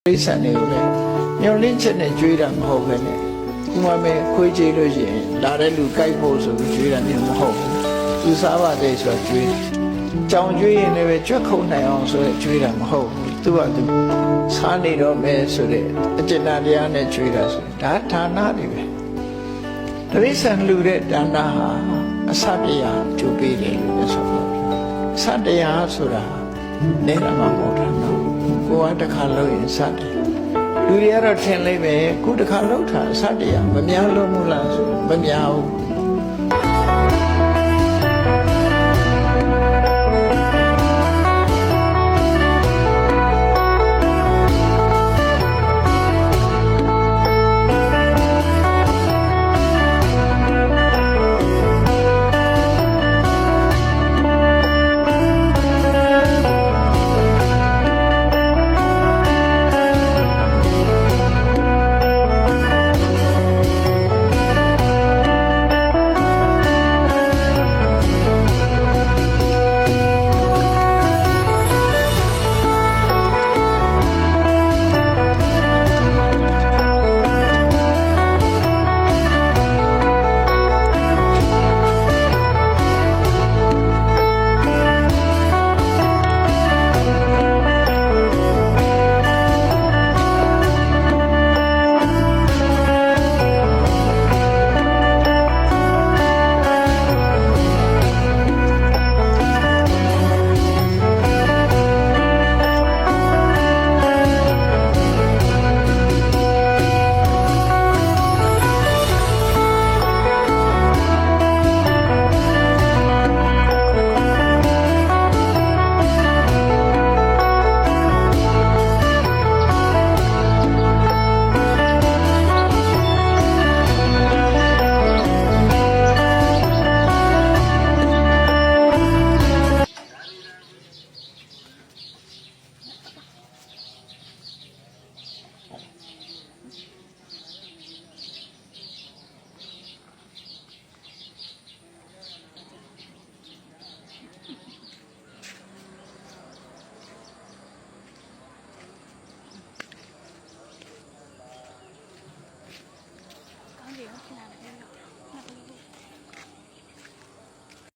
ိစ္ဆာန်တွေကိုလည်းညှော်လင့်ချက်နဲ့ကြွေးတာမဟုတ်ပဲနဲ့ဥမာမဲ့ခွေးကြွေးလို့ရှိရင်လာတဲ့လူကြိုက်ဖို့ဆိုပြီးကြွေးတာမျိုးမဟုတ်ဘူးသူစားပါတယ်ဆိုတော့ကြွေးကြောင်ကြွေးရင်လည်းကြွက်ခုံနိုင်အောင်ဆိုတဲ့ကြွေးတာမဟုတ်ဘူးသူကသူစားနေတော့မယ်ဆိုတဲ့အကျဉ်းတရားနဲ့ကြွေးတာဆိုဒါဌာနတွေပဲတိစ္ဆာန်လူတဲ့ဒါနဟာအစတရားကြိုးပေးတယ်လို့ဆိုတော့အစတရားဆိုတာနေရမှာမဟုတ်တာနော်ကိုကတစ်ခါလို့ရင်စတယ်လူတွေကတော့ထင်လိုက်ပဲခုတစ်ခါလောက်တာစတရားမများလို့မလားဆိုမများဘူး